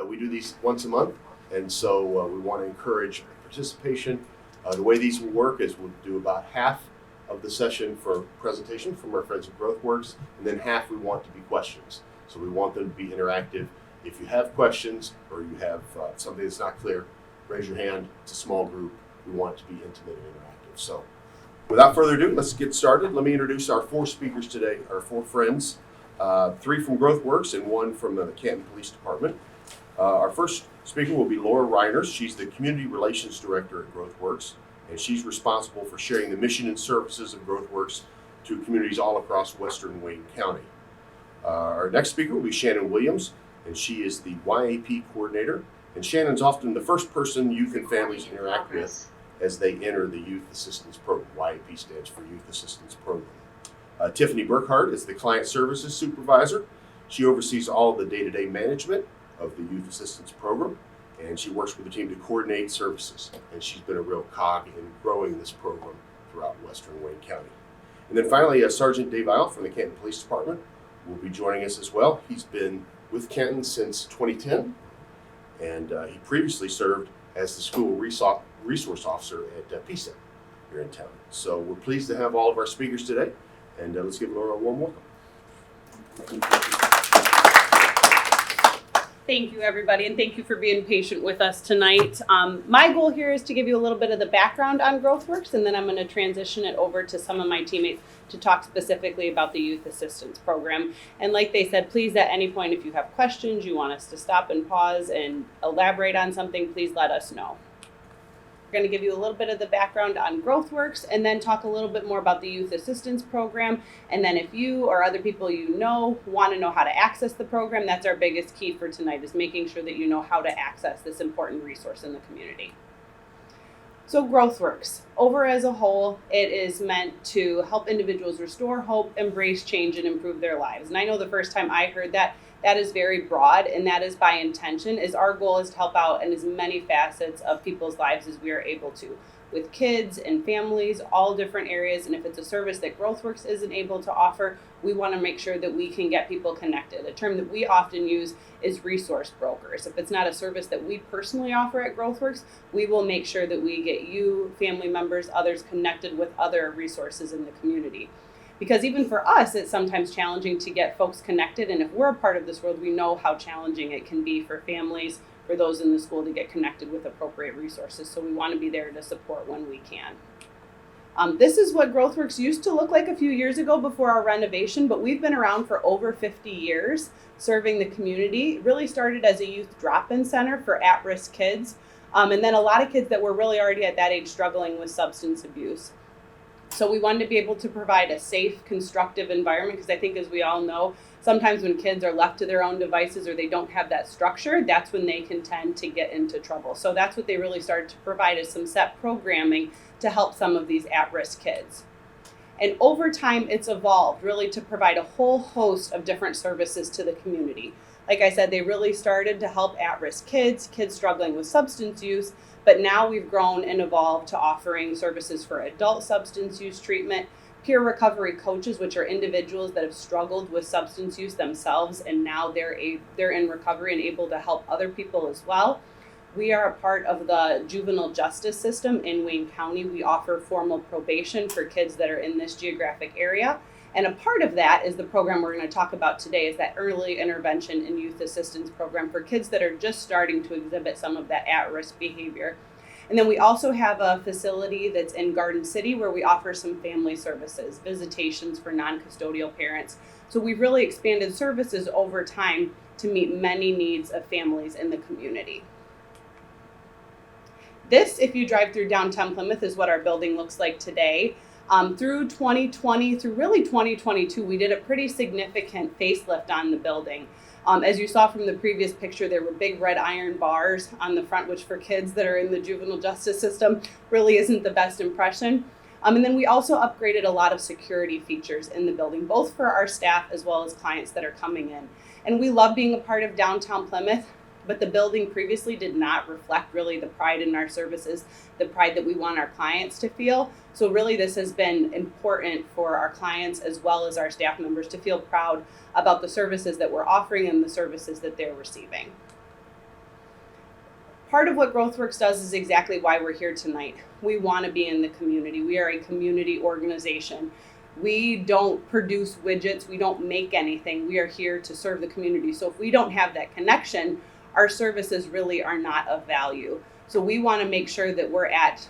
We do these once a month, and so we want to encourage participation. The way these will work is we'll do about half of the session for presentation from our friends at GrowthWorks, and then half we want to be questions. So we want them to be interactive. If you have questions or you have something that's not clear, raise your hand. It's a small group. We want it to be intimate and interactive. So without further ado, let's get started. Let me introduce our four speakers today, our four friends, three from GrowthWorks and one from the Canton Police Department. Our first speaker will be Laura Reiners. She's the Community Relations Director at GrowthWorks, and she's responsible for sharing the mission and services of GrowthWorks to communities all across western Wayne County. Our next speaker will be Shannon Williams, and she is the YAP Coordinator. And Shannon's often the first person youth and families interact with as they enter the Youth Assistance Program. YAP stands for Youth Assistance Program. Tiffany Burkhart is the Client Services Supervisor. She oversees all the day-to-day management of the Youth Assistance Program, and she works with the team to coordinate services. And she's been a real cog in growing this program throughout western Wayne County. And then finally, Sergeant Dave Isle from the Canton Police Department will be joining us as well. He's been with Canton since 2010, and he previously served as the school resource officer at PSEP here in town. So we're pleased to have all of our speakers today, and let's give Laura a warm welcome. Thank you, everybody, and thank you for being patient with us tonight. My goal here is to give you a little bit of the background on GrowthWorks, and then I'm going to transition it over to some of my teammates to talk specifically about the Youth Assistance Program. And like they said, please at any point, if you have questions, you want us to stop and pause and elaborate on something, please let us know. We're going to give you a little bit of the background on GrowthWorks and then talk a little bit more about the Youth Assistance Program. And then if you or other people you know want to know how to access the program, that's our biggest key for tonight, is making sure that you know how to access this important resource in the community. So GrowthWorks, over as a whole, it is meant to help individuals restore hope, embrace change, and improve their lives. And I know the first time I heard that, that is very broad, and that is by intention, is our goal is to help out in as many facets of people's lives as we are able to, with kids and families, all different areas. And if it's a service that GrowthWorks isn't able to offer, we want to make sure that we can get people connected. A term that we often use is resource brokers. If it's not a service that we personally offer at GrowthWorks, we will make sure that we get you, family members, others connected with other resources in the community. Because even for us, it's sometimes challenging to get folks connected. And if we're a part of this world, we know how challenging it can be for families, for those in the school to get connected with appropriate resources. So we want to be there to support when we can. This is what GrowthWorks used to look like a few years ago before our renovation, but we've been around for over 50 years serving the community. It really started as a youth drop-in center for at-risk kids. And then a lot of kids that were really already at that age struggling with substance abuse. So we wanted to be able to provide a safe, constructive environment, because I think, as we all know, sometimes when kids are left to their own devices or they don't have that structure, that's when they can tend to get into trouble. So that's what they really started to provide, is some set programming to help some of these at-risk kids. And over time, it's evolved really to provide a whole host of different services to the community. Like I said, they really started to help at-risk kids, kids struggling with substance use, but now we've grown and evolved to offering services for adult substance use treatment, peer recovery coaches, which are individuals that have struggled with substance use themselves, and now they're in recovery and able to help other people as well. We are a part of the juvenile justice system in Wayne County. We offer formal probation for kids that are in this geographic area. And a part of that is the program we're going to talk about today, is that early intervention and youth assistance program for kids that are just starting to exhibit some of that at-risk behavior. And then we also have a facility that's in Garden City where we offer some family services, visitations for non-custodial parents. So we've really expanded services over time to meet many needs of families in the community. This, if you drive through downtown Plymouth, is what our building looks like today. Through 2020, through really 2022, we did a pretty significant facelift on the building. As you saw from the previous picture, there were big red iron bars on the front, which for kids that are in the juvenile justice system really isn't the best impression. And then we also upgraded a lot of security features in the building, both for our staff as well as clients that are coming in. And we love being a part of downtown Plymouth. but the building previously did not reflect really the pride in our services, the pride that we want our clients to feel. So really this has been important for our clients as well as our staff members to feel proud about the services that we're offering and the services that they're receiving. part of what GrowthWorks does is exactly why we're here tonight. We want to be in the community. We are a community organization. We don't produce widgets. We don't make anything. We are here to serve the community. So if we don't have that connection, our services really are not of value. So we want to make sure that we're at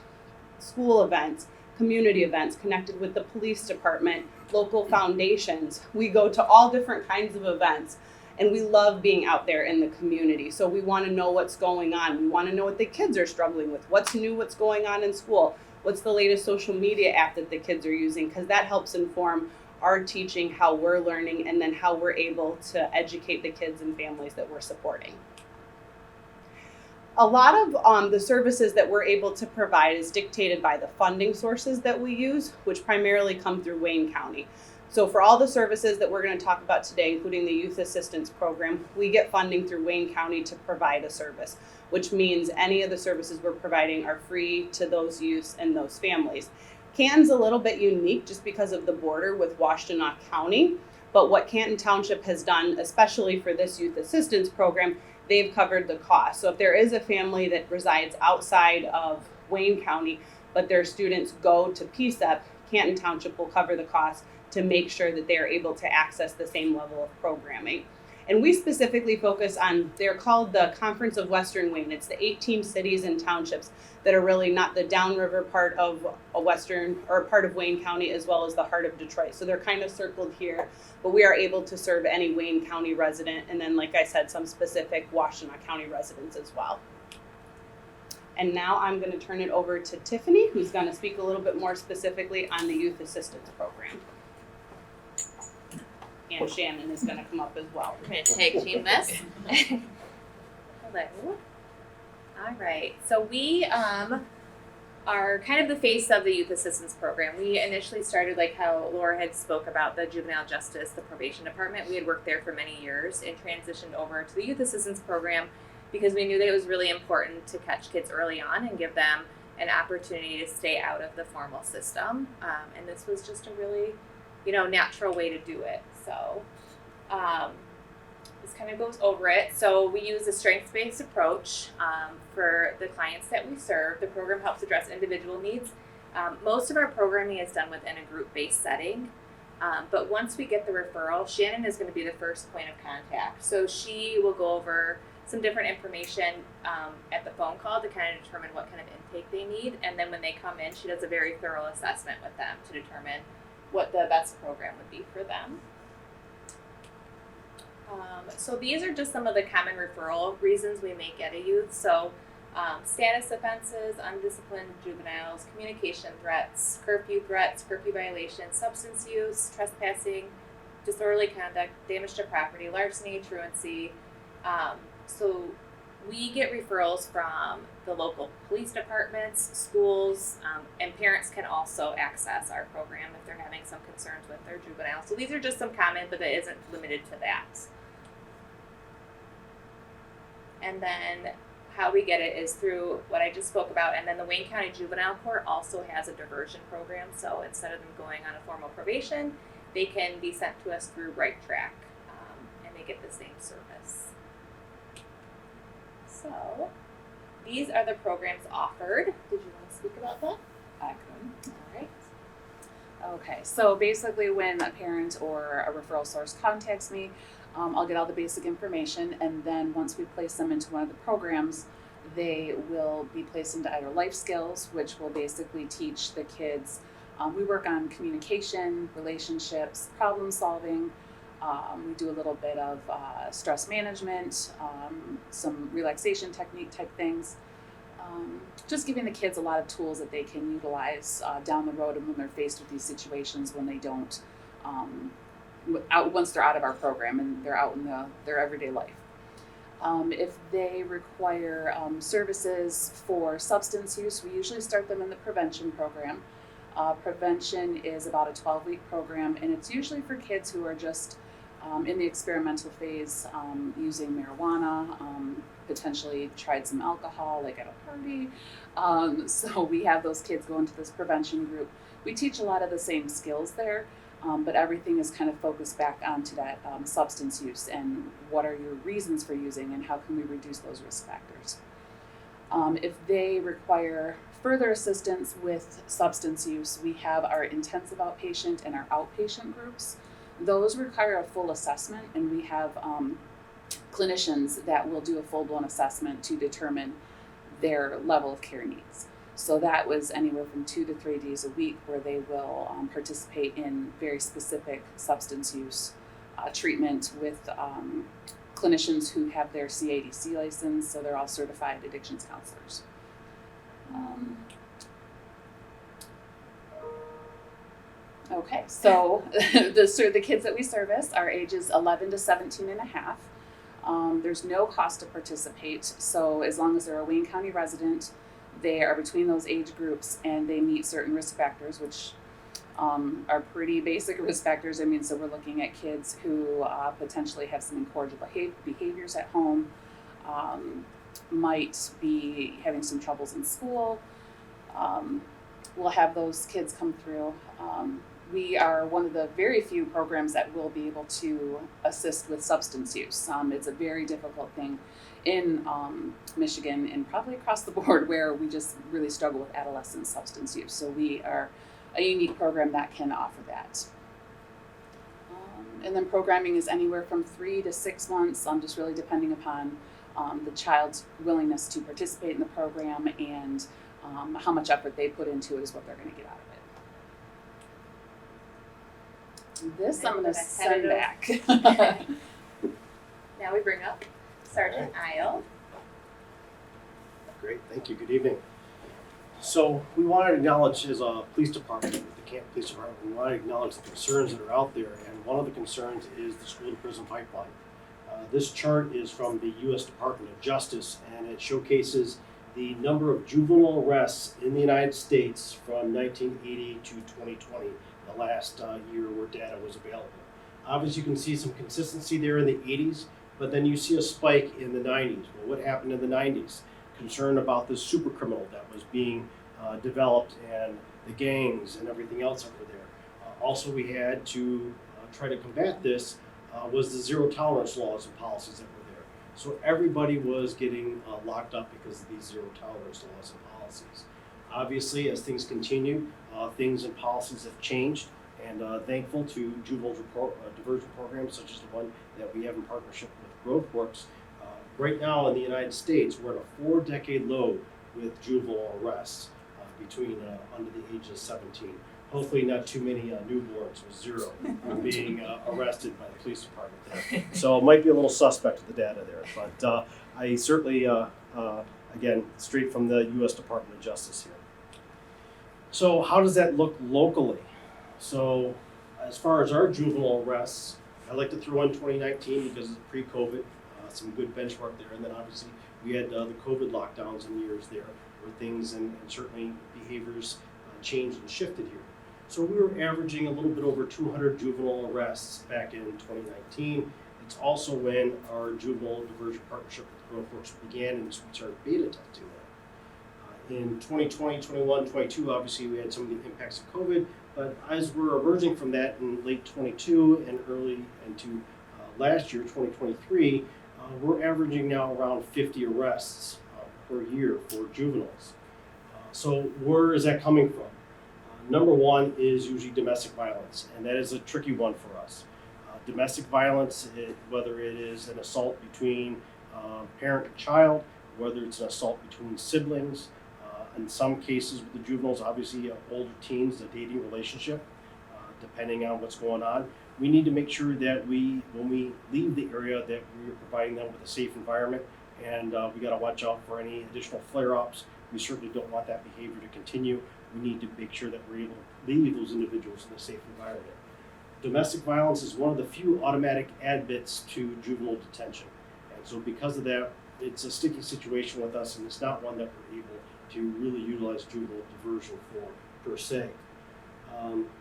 school events, community events, connected with the police department, local foundations. We go to all different kinds of events, and we love being out there in the community. So we want to know what's going on. We want to know what the kids are struggling with, what's new, what's going on in school, what's the latest social media app that the kids are using, because that helps inform our teaching, how we're learning, and then how we're able to educate the kids and families that we're supporting. A lot of the services that we're able to provide is dictated by the funding sources that we use, which primarily come through Wayne County. So for all the services that we're going to talk about today, including the Youth Assistance Program, we get funding through Wayne County to provide a service, which means any of the services we're providing are free to those youths and those families. Canton's a little bit unique just because of the border with Washtenaw County, but what Canton Township has done, especially for this Youth Assistance Program, they've covered the cost. So if there is a family that resides outside of Wayne County, but their students go to PSEP, Canton Township will cover the cost to make sure that they are able to access the same level of programming. And we specifically focus on, they're called the Conference of Western Wayne. It's the 18 cities and townships that are really not the downriver part of a western or part of Wayne County, as well as the heart of Detroit. So they're kind of circled here, but we are able to serve any Wayne County resident, and then, like I said, some specific Washtenaw County residents as well. And now I'm going to turn it over to Tiffany, who's going to speak a little bit more specifically on the Youth Assistance Program. And Shannon is going to come up as well. I'm going to tag team this. Hello. All right. So we are kind of the face of the Youth Assistance Program. We initially started, like how Laura had spoke about, the Juvenile Justice, the Probation Department. We had worked there for many years and transitioned over to the Youth Assistance Program because we knew that it was really important to catch kids early on and give them an opportunity to stay out of the formal system. And this was just a really, natural way to do it. So this kind of goes over it. So we use a strengths-based approach for the clients that we serve. The program helps address individual needs. Most of our programming is done within a group-based setting. But once we get the referral, Shannon is going to be the first point of contact. So she will go over some different information at the phone call to kind of determine what kind of intake they need. And then when they come in, she does a very thorough assessment with them to determine what the best program would be for them. So these are just some of the common referral reasons we may get a youth. So status offenses, undisciplined juveniles, communication threats, curfew violations, substance use, trespassing, disorderly conduct, damage to property, larceny, truancy. So we get referrals from the local police departments, schools, and parents can also access our program if they're having some concerns with their juvenile. So these are just some common, but it isn't limited to that. And then how we get it is through what I just spoke about. And then the Wayne County Juvenile Court also has a diversion program. So instead of them going on a formal probation, they can be sent to us through Right Track, and they get the same service. So these are the programs offered. Did you want to speak about that? I could. All right. Okay, so basically when a parent or a referral source contacts me, I'll get all the basic information, and then once we place them into one of the programs, they will be placed into either life skills, which will basically teach the kids. We work on communication, relationships, problem solving. We do a little bit of stress management, some relaxation technique type things. Just giving the kids a lot of tools that they can utilize down the road and when they're faced with these situations when they don't, once they're out of our program and they're out in their everyday life. If they require services for substance use, we usually start them in the prevention program. Prevention is about a 12-week program, and it's usually for kids who are just in the experimental phase, using marijuana, potentially tried some alcohol, like at a party. So we have those kids go into this prevention group. We teach a lot of the same skills there, but everything is kind of focused back onto that substance use and what are your reasons for using and how can we reduce those risk factors. If they require further assistance with substance use, we have our intensive outpatient and our outpatient groups. Those require a full assessment, and we have clinicians that will do a full-blown assessment to determine their level of care needs. So that was anywhere from 2 to 3 days a week where they will participate in very specific substance use treatment with clinicians who have their CADC license, so they're all certified addictions counselors. Okay, so the kids that we service are ages 11 to 17 and a half. There's no cost to participate, so as long as they're a Wayne County resident, they are between those age groups and they meet certain risk factors, which are pretty basic risk factors. I mean, so we're looking at kids who potentially have some incorrigible behaviors at home, might be having some troubles in school. We'll have those kids come through. We are one of the very few programs that will be able to assist with substance use. It's a very difficult thing in Michigan and probably across the board where we just really struggle with adolescent substance use. So we are a unique program that can offer that. And then programming is anywhere from 3 to 6 months, just really depending upon the child's willingness to participate in the program and how much effort they put into it is what they're going to get out of it. This I'm going to send back. Now we bring up Sergeant Isle. Great, thank you. Good evening. So we want to acknowledge, as a police department, the Camp Police Department, we want to acknowledge the concerns that are out there, and one of the concerns is the school-to-prison pipeline. This chart is from the U.S. Department of Justice, and it showcases the number of juvenile arrests in the United States from 1980 to 2020, the last year where data was available. Obviously, you can see some consistency there in the 80s, but then you see a spike in the 90s. Well, what happened in the 90s? Concern about this super criminal that was being developed and the gangs and everything else over there. Also, we had to try to combat this was the zero tolerance laws and policies that were there. So everybody was getting locked up because of these zero tolerance laws and policies. Obviously, as things continue, things and policies have changed, and thankful to juvenile diversion programs such as the one that we have in partnership with GrowthWorks. Right now in the United States, we're at a 4-decade low with juvenile arrests between under the age of 17. Hopefully not too many newborns with 0 being arrested by the police department there. So it might be a little suspect with the data there, but I certainly, again, straight from the U.S. Department of Justice here. So how does that look locally? So as far as our juvenile arrests, I like to throw in 2019 because it's pre-COVID. Some good benchmark there, and then obviously we had the COVID lockdowns in years there where things and certainly behaviors changed and shifted here. So we were averaging a little bit over 200 juvenile arrests back in 2019. It's also when our juvenile diversion partnership with GrowthWorks began and we started beta testing that. In 2020, 21, 22, obviously we had some of the impacts of COVID, but as we're emerging from that in late 22 and early into last year, 2023, we're averaging now around 50 arrests per year for juveniles. So where is that coming from? Number one is usually domestic violence, and that is a tricky one for us. Domestic violence, whether it is an assault between parent and child, whether it's an assault between siblings, in some cases with the juveniles, obviously older teens, a dating relationship, depending on what's going on. We need to make sure that when we leave the area, that we're providing them with a safe environment, and we got to watch out for any additional flare-ups. We certainly don't want that behavior to continue. We need to make sure that we're able to leave those individuals in a safe environment. Domestic violence is one of the few automatic admits to juvenile detention, and so because of that, it's a sticky situation with us, and it's not one that we're able to really utilize juvenile diversion for per se.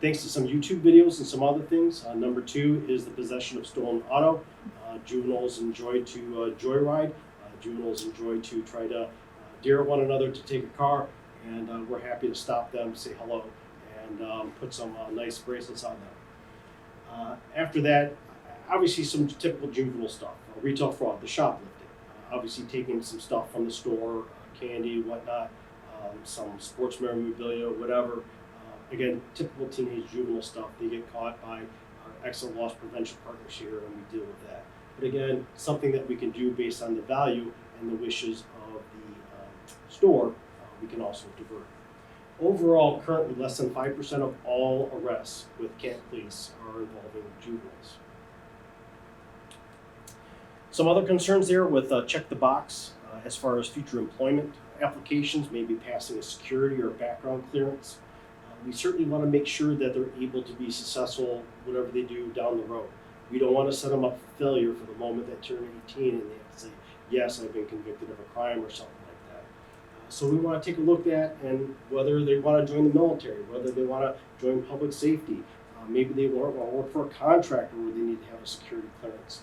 Thanks to some YouTube videos and some other things. Number 2 is the possession of stolen auto. Juveniles enjoy to joyride. Juveniles enjoy to try to dare one another to take a car, and we're happy to stop them, say hello, and put some nice bracelets on them. After that, obviously some typical juvenile stuff. Retail fraud, the shoplifting. Obviously taking some stuff from the store, candy, whatnot, some sports memorabilia, whatever. Again, typical teenage juvenile stuff. They get caught by our excellent loss prevention partners here, and we deal with that. But again, something that we can do based on the value and the wishes of the store, we can also divert. Overall, currently less than 5% of all arrests with Canton Police are involving juveniles. Some other concerns there with check the box as far as future employment applications, maybe passing a security or background clearance. We certainly want to make sure that they're able to be successful whatever they do down the road. We don't want to set them up for failure for the moment they turn 18 and they have to say, yes, I've been convicted of a crime or something like that. So we want to take a look at and whether they want to join the military, whether they want to join public safety. Maybe they want to work for a contractor where they need to have a security clearance,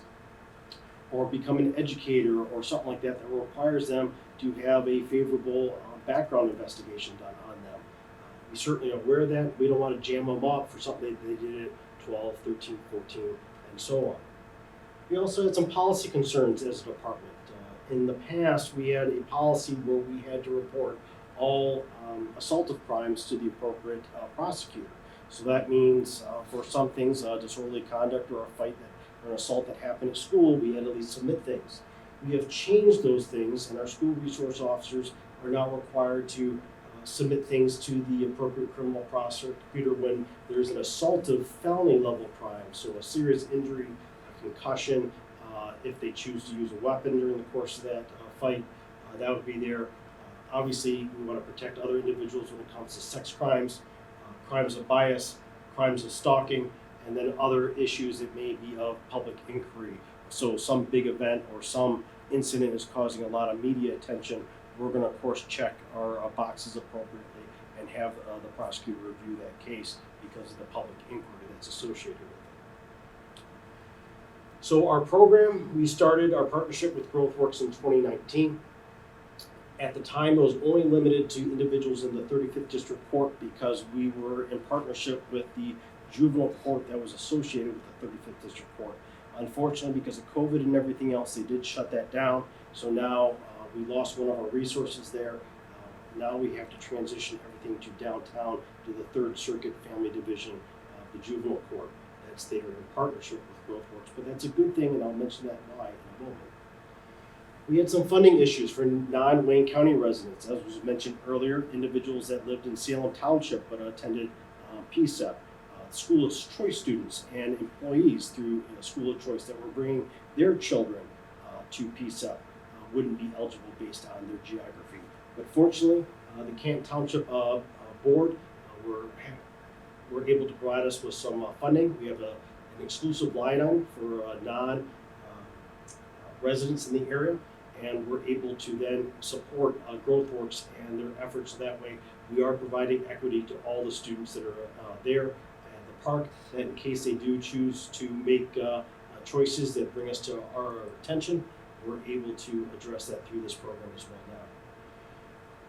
or become an educator or something like that that requires them to have a favorable background investigation done on them. We certainly are aware of that. We don't want to jam them up for something they did at 12, 13, 14, and so on. We also had some policy concerns as a department. In the past, we had a policy where we had to report all assaultive crimes to the appropriate prosecutor. So that means for some things, disorderly conduct or a fight or an assault that happened at school, we had to at least submit things. We have changed those things, and our school resource officers are now required to submit things to the appropriate criminal prosecutor when there's an assaultive felony level crime, so a serious injury, a concussion, if they choose to use a weapon during the course of that fight, that would be there. Obviously, we want to protect other individuals when it comes to sex crimes, crimes of bias, crimes of stalking, and then other issues that may be of public inquiry. So some big event or some incident is causing a lot of media attention. We're going to, of course, check our boxes appropriately and have the prosecutor review that case because of the public inquiry that's associated with it. So our program, we started our partnership with GrowthWorks in 2019. At the time, it was only limited to individuals in the 35th District Court because we were in partnership with the juvenile court that was associated with the 35th District Court. Unfortunately, because of COVID and everything else, they did shut that down. So now we lost one of our resources there. Now we have to transition everything to downtown to the 3rd Circuit Family Division of the Juvenile Court. That's there in partnership with GrowthWorks, but that's a good thing, and I'll mention that why in a moment. We had some funding issues for non-Wayne County residents, as was mentioned earlier, individuals that lived in Salem Township but attended PSEP, School of Choice students and employees through School of Choice that were bringing their children to PSEP wouldn't be eligible based on their geography. But fortunately, the Canton Township Board were able to provide us with some funding. We have an exclusive line item for non-residents in the area, and we're able to then support GrowthWorks and their efforts that way. We are providing equity to all the students that are there at the park, that in case they do choose to make choices that bring us to our attention, we're able to address that through this program as well now.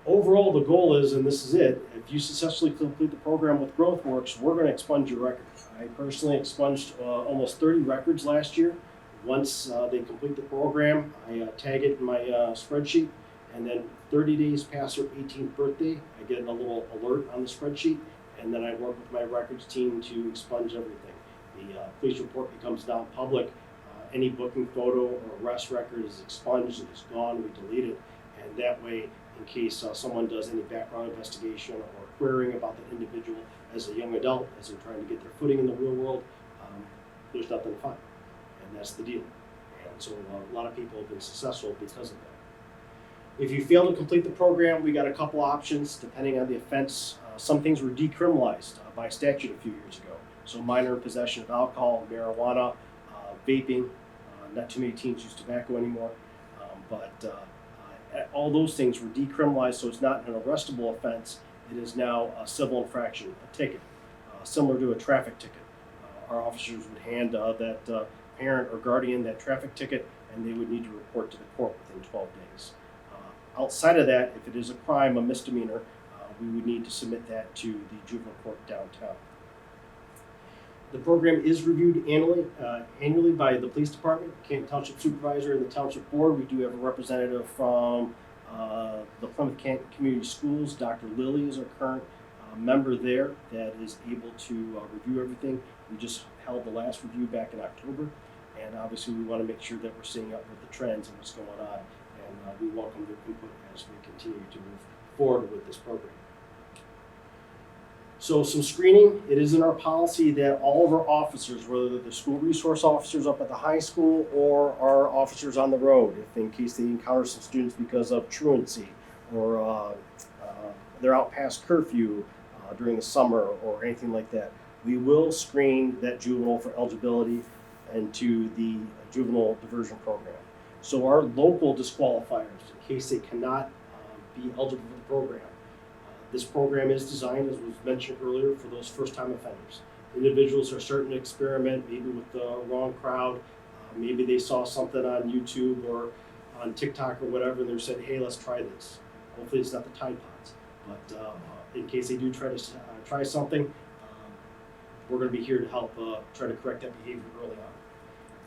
Overall, the goal is, and this is it, if you successfully complete the program with GrowthWorks, we're going to expunge your record. I personally expunged almost 30 records last year. Once they complete the program, I tag it in my spreadsheet, and then 30 days past their 18th birthday, I get a little alert on the spreadsheet, and then I work with my records team to expunge everything. The police report becomes non-public. Any booking photo or arrest record is expunged and is gone. We delete it, and that way, in case someone does any background investigation or querying about the individual as a young adult, as they're trying to get their footing in the real world, there's nothing to find. And that's the deal. And so a lot of people have been successful because of that. If you fail to complete the program, we got a couple options depending on the offense. Some things were decriminalized by statute a few years ago. So minor possession of alcohol, marijuana, vaping. Not too many teens use tobacco anymore. All those things were decriminalized, so it's not an arrestable offense. It is now a civil infraction, a ticket, similar to a traffic ticket. Our officers would hand that parent or guardian that traffic ticket, and they would need to report to the court within 12 days. Outside of that, if it is a crime, a misdemeanor, we would need to submit that to the juvenile court downtown. The program is reviewed annually by the police department, Canton Township Supervisor, and the Township Board. We do have a representative from The Plymouth Canton Community Schools, Dr. Lilly is our current member there that is able to review everything. We just held the last review back in October, and obviously we want to make sure that we're staying up with the trends and what's going on, and we welcome their input as we continue to move forward with this program. So some screening, it is in our policy that all of our officers, whether they're the school resource officers up at the high school or our officers on the road, if in case they encounter some students because of truancy or they're out past curfew during the summer or anything like that, we will screen that juvenile for eligibility into the juvenile diversion program. So our local disqualifiers, in case they cannot be eligible for the program, this program is designed, as was mentioned earlier, for those first-time offenders. Individuals are starting to experiment, maybe with the wrong crowd. Maybe they saw something on YouTube or on TikTok or whatever, and they said, "Hey, let's try this." Hopefully, it's not the Tide Pods, but in case they do try something, we're going to be here to help try to correct that behavior early on.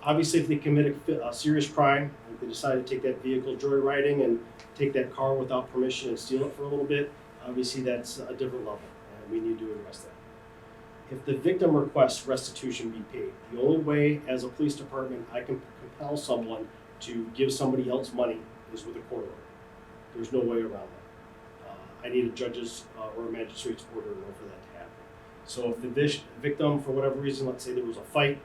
Obviously, if they commit a serious crime, if they decide to take that vehicle joyriding and take that car without permission and steal it for a little bit, obviously that's a different level, and we need to address that. If the victim requests restitution be paid, the only way as a police department I can compel someone to give somebody else money is with a court order. There's no way around that. I need a judge's or a magistrate's order in order for that to happen. So if the victim, for whatever reason, let's say there was a fight,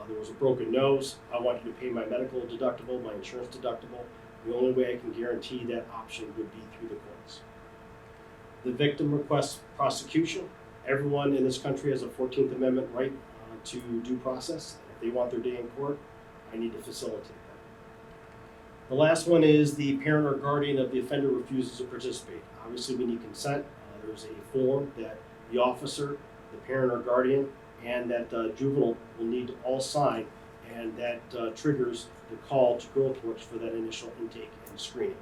there was a broken nose, I want you to pay my medical deductible, my insurance deductible, the only way I can guarantee that option would be through the courts. The victim requests prosecution. Everyone in this country has a 14th Amendment right to due process. If they want their day in court, I need to facilitate that. The last one is the parent or guardian of the offender refuses to participate. Obviously, we need consent. There's a form that the officer, the parent or guardian, and that juvenile will need to all sign, and that triggers the call to GrowthWorks for that initial intake and screening.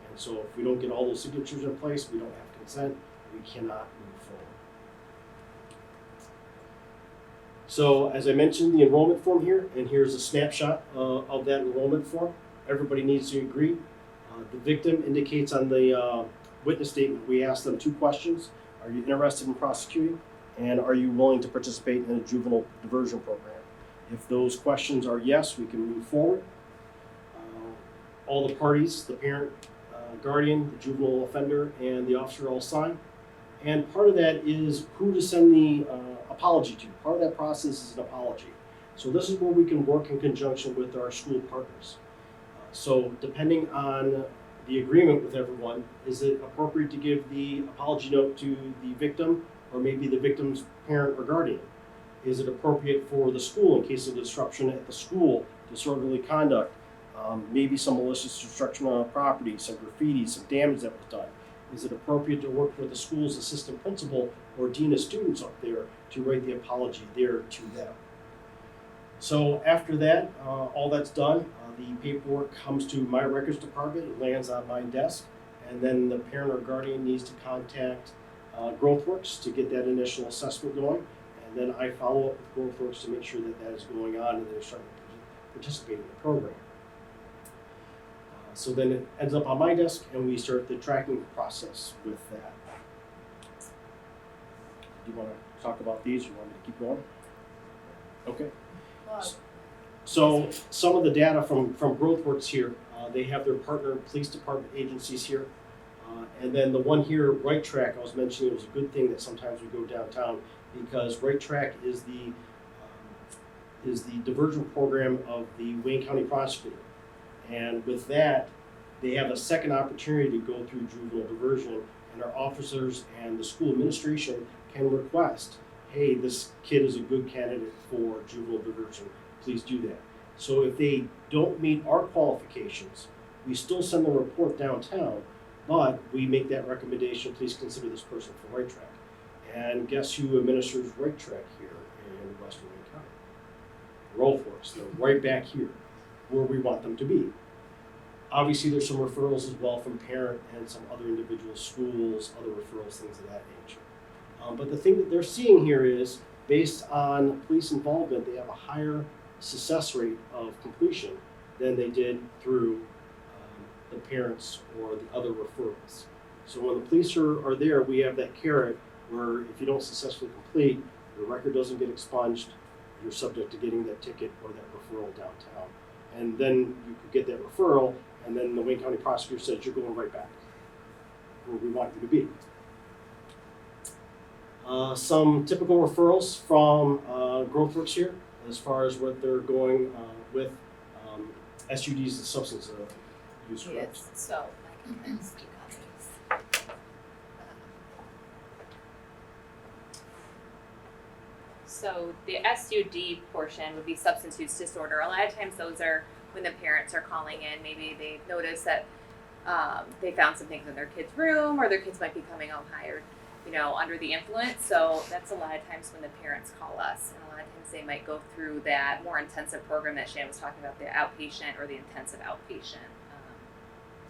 And so if we don't get all those signatures in place, we don't have consent, we cannot move forward. So as I mentioned, the enrollment form here, and here's a snapshot of that enrollment form. Everybody needs to agree. The victim indicates on the witness statement, we ask them two questions. Are you interested in prosecuting? And are you willing to participate in a juvenile diversion program? If those questions are yes, we can move forward. All the parties, the parent, guardian, the juvenile offender, and the officer all sign. And part of that is who to send the apology to. Part of that process is an apology. So this is where we can work in conjunction with our school partners. So depending on the agreement with everyone, is it appropriate to give the apology note to the victim or maybe the victim's parent or guardian? Is it appropriate for the school in case of disruption at the school, disorderly conduct, maybe some malicious destruction on a property, some graffiti, some damage that was done? Is it appropriate to work with the school's assistant principal or dean of students up there to write the apology there to them? So after that, all that's done, the paperwork comes to my records department, it lands on my desk, and then the parent or guardian needs to contact GrowthWorks to get that initial assessment going, and then I follow up with GrowthWorks to make sure that that is going on and they're starting to participate in the program. So then it ends up on my desk and we start the tracking process with that. Do you want to talk about these or you want me to keep going? Okay. So some of the data from GrowthWorks here, they have their partner police department agencies here. And then the one here, Right Track, I was mentioning it was a good thing that sometimes we go downtown because Right Track is the diversion program of the Wayne County Prosecutor. And with that, they have a second opportunity to go through juvenile diversion, and our officers and the school administration can request, hey, this kid is a good candidate for juvenile diversion, please do that. So if they don't meet our qualifications, we still send the report downtown, but we make that recommendation, please consider this person for Right Track. And guess who administers Right Track here in Western Wayne County? GrowthWorks. They're right back here where we want them to be. Obviously, there's some referrals as well from parent and some other individual schools, other referrals, things of that nature. But the thing that they're seeing here is, based on police involvement, they have a higher success rate of completion than they did through the parents or the other referrals. So when the police are there, we have that carrot where if you don't successfully complete, your record doesn't get expunged, you're subject to getting that ticket or that referral downtown. And then you could get that referral, and then the Wayne County prosecutor says you're going right back where we want you to be. Some typical referrals from GrowthWorks here as far as what they're going with SUDs and substance use groups. Yes, so I can kind of speak on these. So the SUD portion would be substance use disorder. A lot of times those are when the parents are calling in, maybe they notice that they found some things in their kid's room, or their kids might be coming home high or, under the influence. So that's a lot of times when the parents call us, and a lot of times they might go through that more intensive program that Shan was talking about, the outpatient or the intensive outpatient.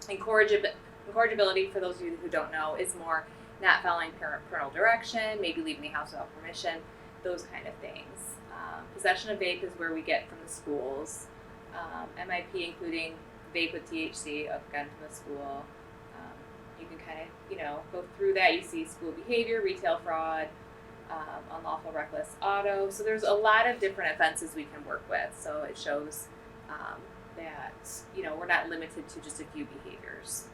Incorrigibility, for those of you who don't know, is more not following parental direction, maybe leaving the house without permission, those kind of things. Possession of vape is where we get from the schools. MIP, including vape with THC, again from the school. You can kind of, go through that. You see school behavior, retail fraud, unlawful reckless auto. So there's a lot of different offenses we can work with. So it shows that, we're not limited to just a few behaviors.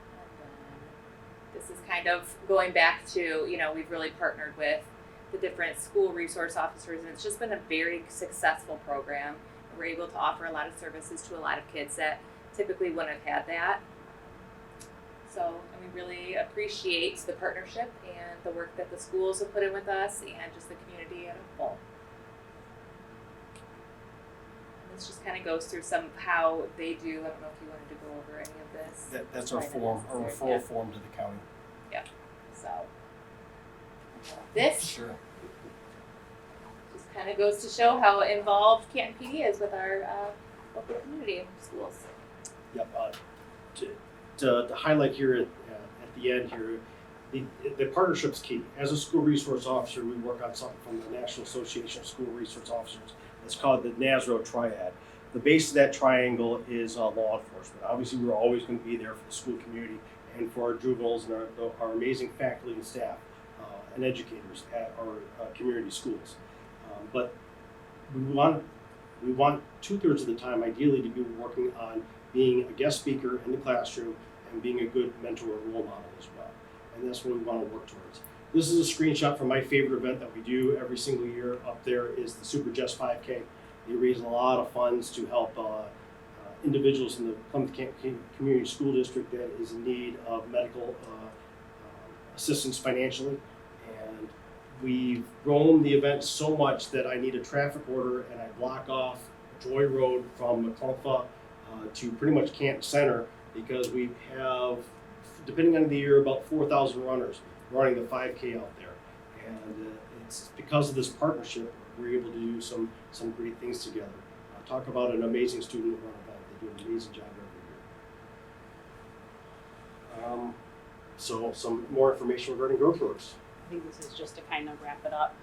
And then this is kind of going back to, we've really partnered with the different school resource officers, and it's just been a very successful program. We're able to offer a lot of services to a lot of kids that typically wouldn't have had that. So, and we really appreciate the partnership and the work that the schools have put in with us and just the community as a whole. And this just kind of goes through some of how they do. I don't know if you wanted to go over any of this. That's our Right, form, our necessary, referral yeah. form to the county. So this Sure. just kind of goes to show how involved Canton PD is with our local community schools. Yep. To highlight here at the end here, the partnership's key. As a school resource officer, we work on something from the National Association of School Resource Officers. It's called the NASRO Triad. The base of that triangle is law enforcement. Obviously, we're always going to be there for the school community and for our juveniles and our amazing faculty and staff and educators at our community schools. But we want 2/3 of the time, ideally, to be working on being a guest speaker in the classroom and being a good mentor and role model as well. And that's what we want to work towards. This is a screenshot from my favorite event that we do every single year up there is the Super Just 5K. They raise a lot of funds to help individuals in the Plymouth-Canton Community School District that is in need of medical assistance financially. And we've grown the event so much that I need a traffic order and I block off Joy Road from McCulpha to pretty much Canton Center because we have, depending on the year, about 4,000 runners running the 5K out there. And it's because of this partnership, we're able to do some great things together. Talk about an amazing student run event. They do an amazing job every year. So some more information regarding GrowthWorks. I think this is just to kind of wrap it up.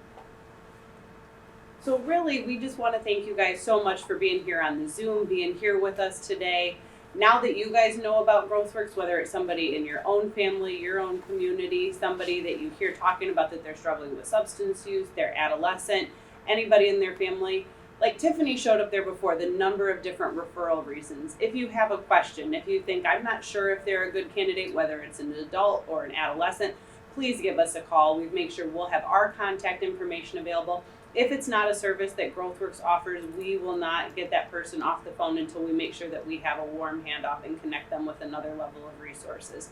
So really, we just want to thank you guys so much for being here on the Zoom, being here with us today. Now that you guys know about GrowthWorks, whether it's somebody in your own family, your own community, somebody that you hear talking about that they're struggling with substance use, they're adolescent, anybody in their family, like Tiffany showed up there before, the number of different referral reasons. If you have a question, if you think, I'm not sure if they're a good candidate, whether it's an adult or an adolescent, please give us a call. We make sure we'll have our contact information available. If it's not a service that GrowthWorks offers, we will not get that person off the phone until we make sure that we have a warm handoff and connect them with another level of resources.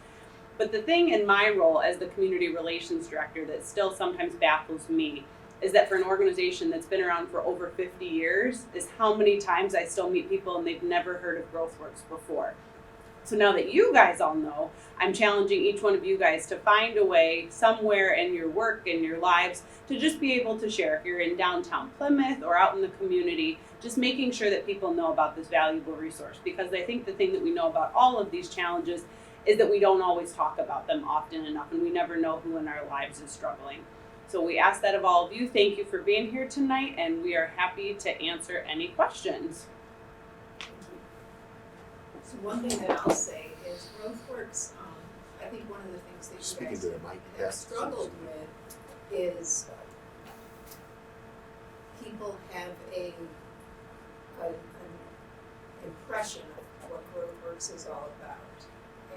But the thing in my role as the community relations director that still sometimes baffles me is that for an organization that's been around for over 50 years is how many times I still meet people and they've never heard of GrowthWorks before. So now that you guys all know, I'm challenging each one of you guys to find a way somewhere in your work, in your lives, to just be able to share. If you're in downtown Plymouth or out in the community, just making sure that people know about this valuable resource. Because I think the thing that we know about all of these challenges is that we don't always talk about them often enough, and we never know who in our lives is struggling. So we ask that of all of you. Thank you for being here tonight, and we are happy to answer any questions. So one thing that I'll say is GrowthWorks, I think one of the things that you Speaking guys to the mic, have yes. struggled with is people have an impression of what GrowthWorks is all about.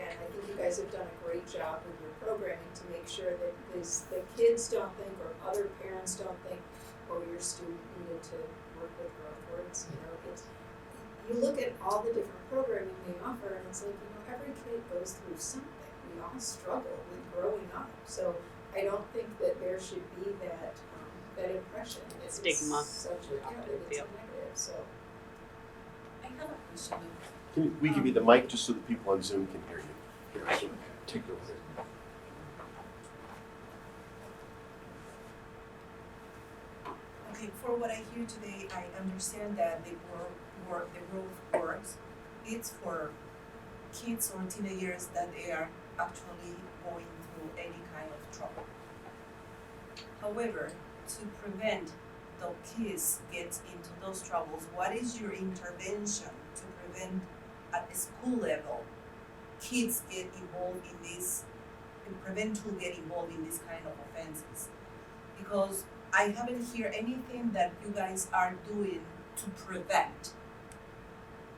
And I think you guys have done a great job with your programming to make sure that the kids don't think, or other parents don't think, oh, your student needed to work with GrowthWorks. You know, you look at all the different programming they offer, and it's like, you know, every kid goes through something. We all struggle with growing up. So I don't think that there should be that impression. It's Stigma. Such a, yeah, that it's a negative. So I have a question. Can we give you the mic just so the people on Zoom can hear you? Here, so take it over there. Okay, for what I hear today, I understand that the growth works. It's for kids or teenagers that they are actually going through any kind of trouble. However, to prevent the kids get into those troubles, what is your intervention to prevent at the school level kids get involved in this, and prevent to get involved in this kind of offenses? Because I haven't heard anything that you guys are doing to prevent.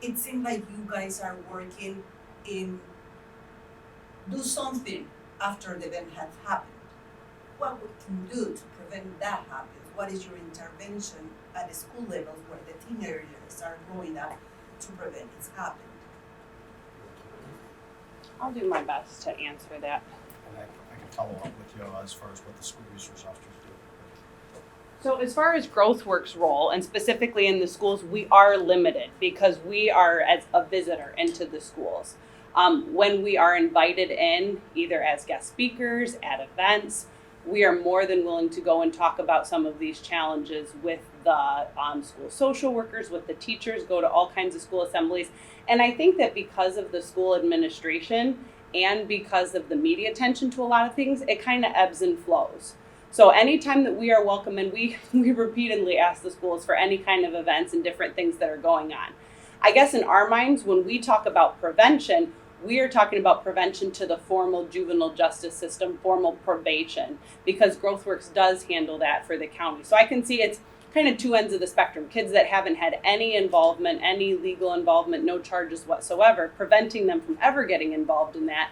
It seems like you guys are working in do something after the event has happened. What we can do to prevent that happening? What is your intervention at the school levels where the teenagers are growing up to prevent it happening? I'll do my best to answer that. And I can follow up with you as far as what the school resource officers do. So as far as GrowthWorks' role, and specifically in the schools, we are limited because we are as a visitor into the schools. When we are invited in, either as guest speakers, at events, we are more than willing to go and talk about some of these challenges with the school social workers, with the teachers, go to all kinds of school assemblies. And I think that because of the school administration and because of the media attention to a lot of things, it kind of ebbs and flows. So anytime that we are welcome, and we repeatedly ask the schools for any kind of events and different things that are going on. I guess in our minds, when we talk about prevention, we are talking about prevention to the formal juvenile justice system, formal probation, because GrowthWorks does handle that for the county. So I can see it's kind of two ends of the spectrum. Kids that haven't had any involvement, any legal involvement, no charges whatsoever, preventing them from ever getting involved in that,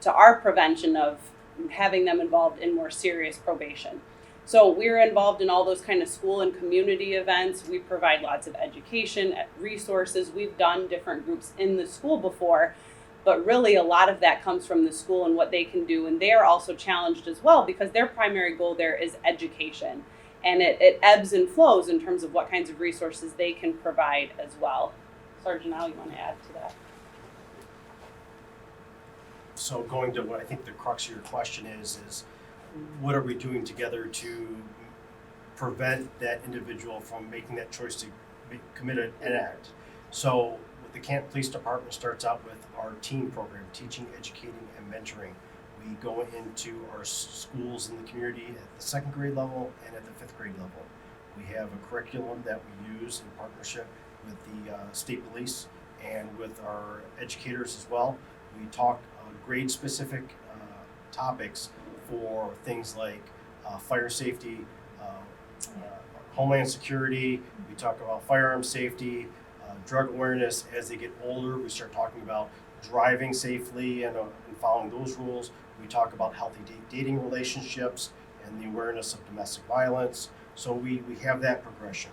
to our prevention of having them involved in more serious probation. So we're involved in all those kind of school and community events. We provide lots of education, resources. We've done different groups in the school before, but really a lot of that comes from the school and what they can do. And they are also challenged as well because their primary goal there is education. And it ebbs and flows in terms of what kinds of resources they can provide as well. Sergeant Al, you want to add to that? So going to what I think the crux of your question is what are we doing together to prevent that individual from making that choice to commit an act? So what the Canton Police Department starts out with our TEAM program, teaching, educating, and mentoring. We go into our schools in the community at the second grade level and at the fifth grade level. We have a curriculum that we use in partnership with the state police and with our educators as well. We talk grade-specific topics for things like fire safety, homeland security. We talk about firearm safety, drug awareness. As they get older, we start talking about driving safely and following those rules. We talk about healthy dating relationships and the awareness of domestic violence. So we have that progression.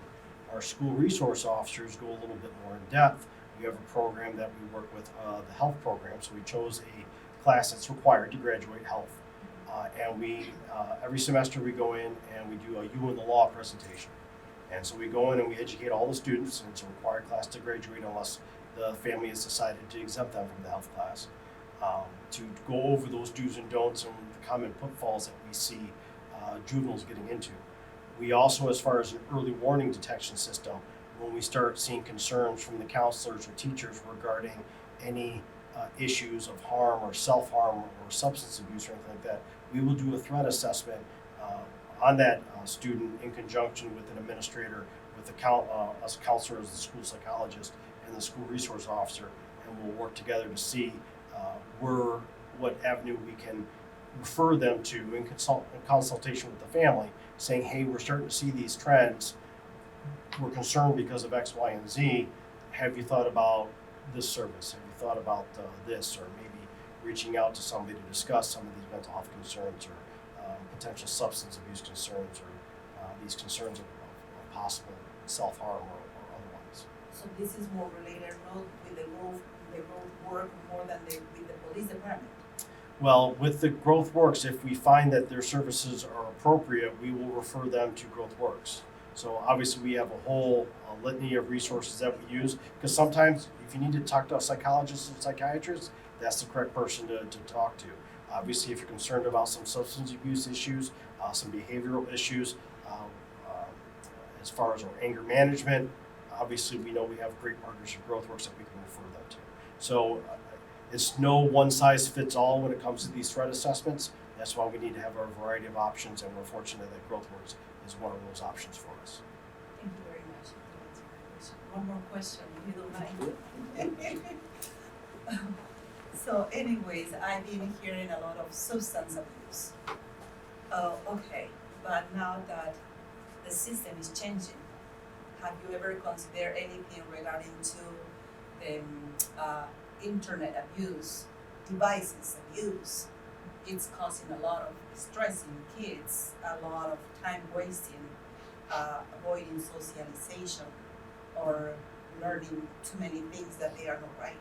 Our school resource officers go a little bit more in depth. We have a program that we work with, the health program. So we chose a class that's required to graduate health. And we, every semester we go in and we do a You and the Law presentation. And so we go in and we educate all the students, and it's a required class to graduate unless the family has decided to exempt them from the health class. To go over those do's and don'ts and the common pitfalls that we see juveniles getting into. We also, as far as an early warning detection system, when we start seeing concerns from the counselors or teachers regarding any issues of harm or self-harm or substance abuse or anything like that, we will do a threat assessment on that student in conjunction with an administrator, with us counselors, the school psychologist, and the school resource officer, and and we'll work together to see what avenue we can refer them to in consultation with the family, saying, hey, we're starting to see these trends. We're concerned because of X, Y, and Z. Have you thought about this service? Have you thought about this? Or maybe reaching out to somebody to discuss some of these mental health concerns or potential substance abuse concerns or these concerns of possible self-harm or otherwise. So this is more related not with the growth work more than with the police department. Well, with the Growth Works, if we find that their services are appropriate, we will refer them to Growth Works. So obviously we have a whole litany of resources that we use, because sometimes if you need to talk to a psychologist or psychiatrist, that's the correct person to talk to. Obviously, if you're concerned about some substance abuse issues, some behavioral issues, as far as our anger management, obviously we know we have great partners with Growth Works that we can refer them to. So it's no one size fits all when it comes to these threat assessments. That's why we need to have a variety of options, and we're fortunate that Growth Works is one of those options for us. Thank you very much for answering my question. One more question, if you don't mind. So anyways, I've been hearing a lot of substance abuse. Okay, but now that the system is changing, have you ever considered anything regarding to the internet abuse, devices abuse? It's causing a lot of stress in kids, a lot of time wasting, avoiding socialization, or learning too many things that they are not right.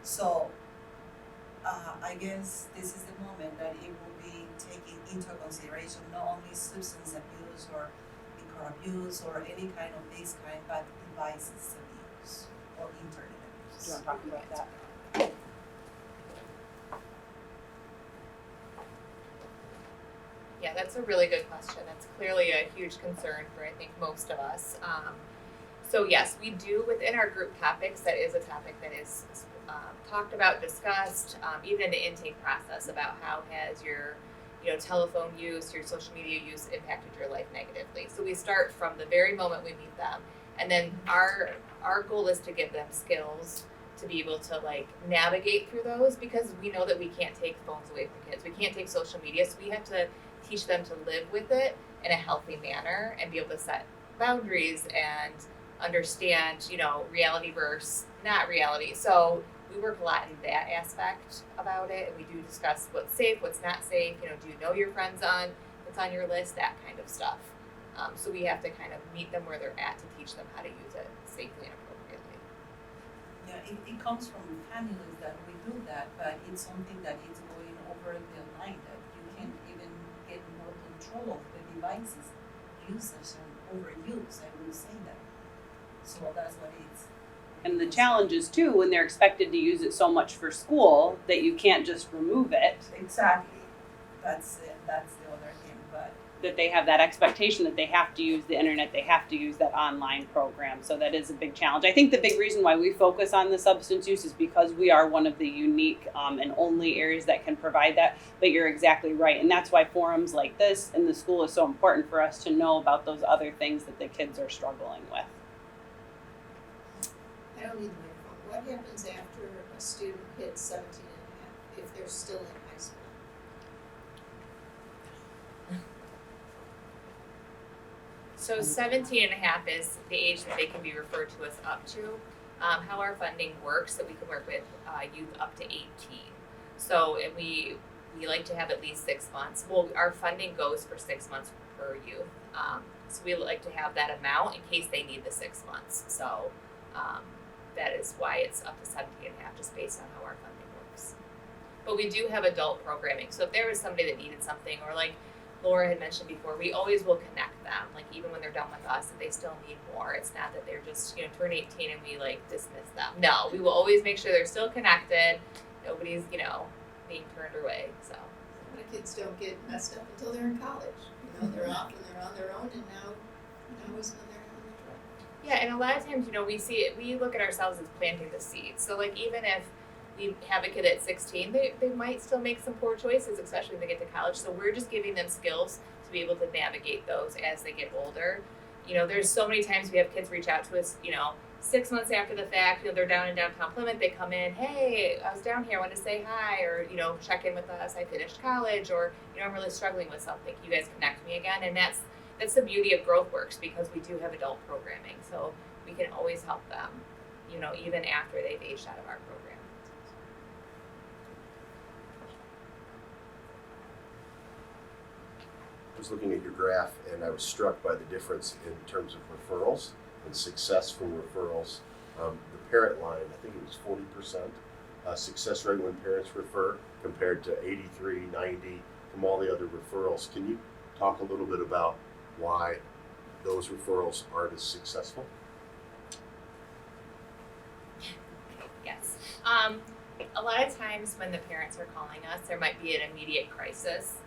So I guess this is the moment that it will be taking into consideration not only substance abuse or liquor abuse or any kind of this kind, but devices abuse or internet abuse. Do you want to talk about that? Yeah, that's a really good question. That's clearly a huge concern for, I think, most of us. So yes, we do within our group topics, that is a topic that is talked about, discussed, even in the intake process about how has your telephone use, your social media use impacted your life negatively. So we start from the very moment we meet them, and then our goal is to give them skills to be able to navigate through those, because we know that we can't take phones away from kids. We can't take social media, so we have to teach them to live with it in a healthy manner and be able to set boundaries and understand, reality versus not reality. So we work a lot in that aspect about it, and we do discuss what's safe, what's not safe. Do you know your friends what's on your list, that kind of stuff. So we have to kind of meet them where they're at to teach them how to use it safely and appropriately. Yeah, it comes from families that we do that, but it's something that is going over the line, that you can't even get more control of the devices, usage and overuse, I would say that. So that's what it is. And the challenge is too, when they're expected to use it so much for school, that you can't just remove it, Exactly. That's it. That's the other thing. But that they have that expectation that they have to use the internet, they have to use that online program. So that is a big challenge. I think the big reason why we focus on the substance use is because we are one of the unique and only areas that can provide that. But you're exactly right. And that's why forums like this in the school is so important for us to know about those other things that the kids are struggling with. I don't need the microphone. What happens after a student hits 17 and a half if they're still in high school? So 17 and a half is the age that they can be referred to as up to. How our funding works, that we can work with youth up to 18. So we like to have at least 6 months. Well, our funding goes for 6 months per youth. So we like to have that amount in case they need the 6 months. So that is why it's up to 17 and a half, just based on how our funding works. But we do have adult programming. So if there was somebody that needed something, or like Laura had mentioned before, we always will connect them. Even when they're done with us, if they still need more, it's not that they're just turn 18 and we dismiss them. No, we will always make sure they're still connected. Nobody's being turned away. So A lot of kids don't get messed up until they're in college. They're off and they're on their own, and now is when they're in the trouble. yeah, and a lot of times we see it. We look at ourselves as planting the seeds. So even if we have a kid at 16, they might still make some poor choices, especially when they get to college. So we're just giving them skills to be able to navigate those as they get older. There's so many times we have kids reach out to us, 6 months after the fact, they're down in downtown Plymouth, they come in, hey, I was down here, I wanted to say hi, or, check in with us, I finished college, or, I'm really struggling with something, can you guys connect me again? And that's the beauty of GrowthWorks, because we do have adult programming, so we can always help them, even after they've aged out of our program. I was looking at your graph and I was struck by the difference in terms of referrals and success from referrals. The parent line, I think it was 40% success rate when parents refer compared to 83, 90 from all the other referrals. Can you talk a little bit about why those referrals aren't as successful? Yes. A lot of times when the parents are calling us, there might be an immediate crisis.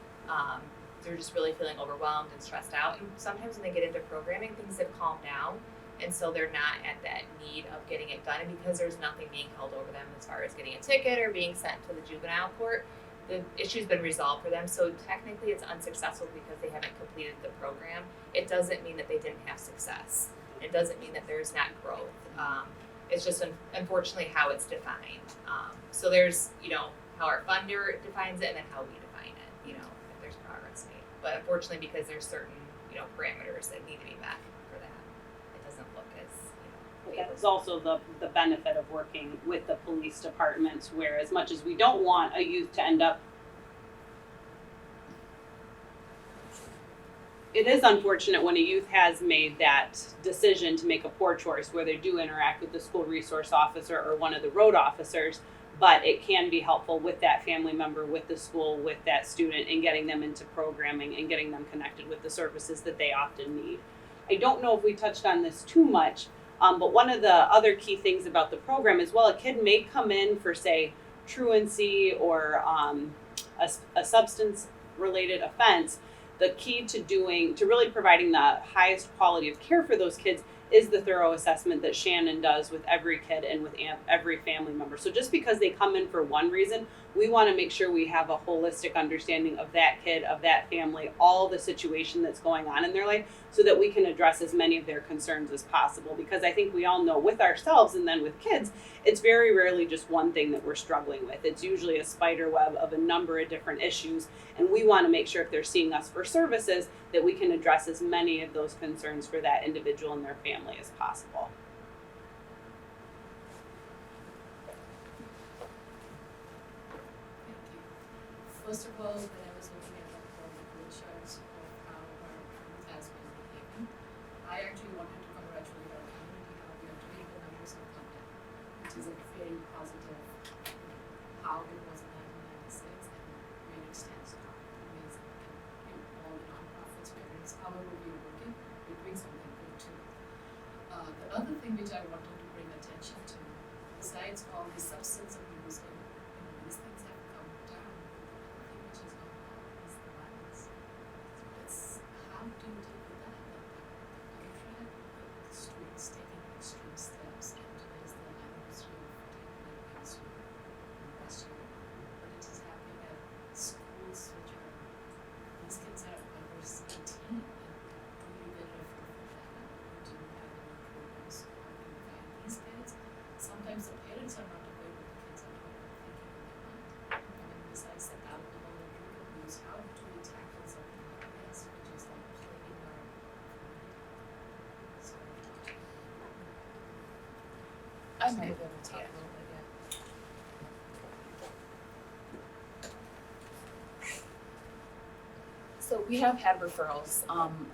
They're just really feeling overwhelmed and stressed out. And sometimes when they get into programming, things have calmed down. And so they're not at that need of getting it done. And because there's nothing being held over them as far as getting a ticket or being sent to the juvenile court, the issue's been resolved for them. So technically it's unsuccessful because they haven't completed the program. It doesn't mean that they didn't have success. It doesn't mean that there's not growth. It's just unfortunately how it's defined. So there's, how our funder defines it and then how we define it, if there's progress made. But unfortunately, because there's certain, parameters that need to be met for that, it doesn't look as, But that's also the benefit of working with the police departments, where as much as we don't want a youth to end up, it is unfortunate when a youth has made that decision to make a poor choice where they do interact with the school resource officer or one of the road officers, but it can be helpful with that family member, with the school, with that student, and getting them into programming and getting them connected with the services that they often need. I don't know if we touched on this too much, but one of the other key things about the program is, a kid may come in for, say, truancy or a substance-related offense. The key to really providing the highest quality of care for those kids is the thorough assessment that Shannon does with every kid and with every family member. So just because they come in for one reason, we want to make sure we have a holistic understanding of that kid, of that family, all the situation that's going on in their life, so that we can address as many of their concerns as possible. Because I think we all know with ourselves and then with kids, it's very rarely just one thing that we're struggling with. It's usually a spider web of a number of different issues. And we want to make sure if they're seeing us for services that we can address as many of those concerns for that individual and their family as possible. First of all, when I was looking at the charts of how our youth has been behaving, I actually wanted to congratulate our community how we are doing. The numbers have come down, which is a very positive how it was in 1996 and where it stands now. Amazing. And all the nonprofits, parents, however we are working, we're doing something good too. The other thing which I wanted to bring attention to, besides all the substance abuse and these things have come down, which is not wrong is the violence. It's how do you deal with that? The country and the students taking extreme steps, and today is the anniversary of taking against you last year. But it is happening at schools which are, these kids are under 17, and do you get referred for that? Do you have any programs how do you guide these kids? Sometimes the parents are not aware what the kids are doing or thinking in their mind. Besides the alcohol and drug abuse, how do we tackle something like this, which is like plaguing our community? So, I might be able to talk a little bit, yeah. So we have had referrals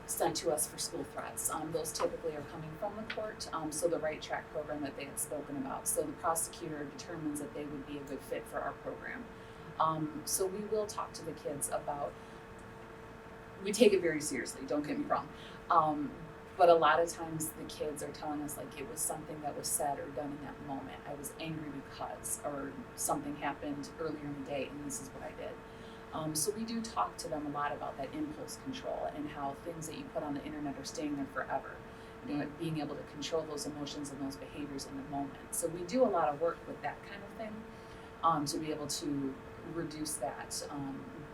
sent to us for school threats. Those typically are coming from the court, so the Right Track program that they had spoken about. So the prosecutor determines that they would be a good fit for our program. So we will talk to the kids about, we take it very seriously, don't get me wrong. But a lot of times the kids are telling us like it was something that was said or done in that moment. I was angry because, or something happened earlier in the day and this is what I did. So we do talk to them a lot about that impulse control and how things that you put on the internet are staying there forever. Being able to control those emotions and those behaviors in the moment. So we do a lot of work with that kind of thing to be able to reduce that,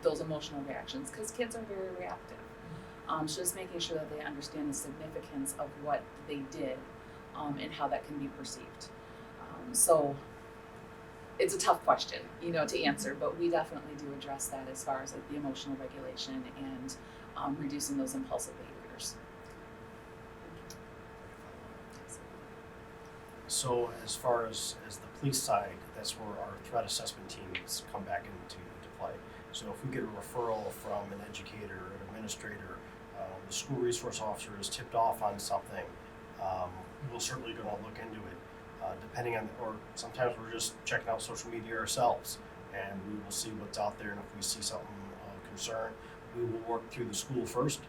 those emotional reactions, because kids are very reactive. So just making sure that they understand the significance of what they did and how that can be perceived. So it's a tough question, to answer, but we definitely do address that as far as like the emotional regulation and reducing those impulsive behaviors. So as far as the police side, that's where our threat assessment teams come back into play. So if we get a referral from an educator, an administrator, the school resource officer is tipped off on something, we're certainly going to look into it. Depending on, or sometimes we're just checking out social media ourselves, and we will see what's out there, and if we see something of concern, we will work through the school first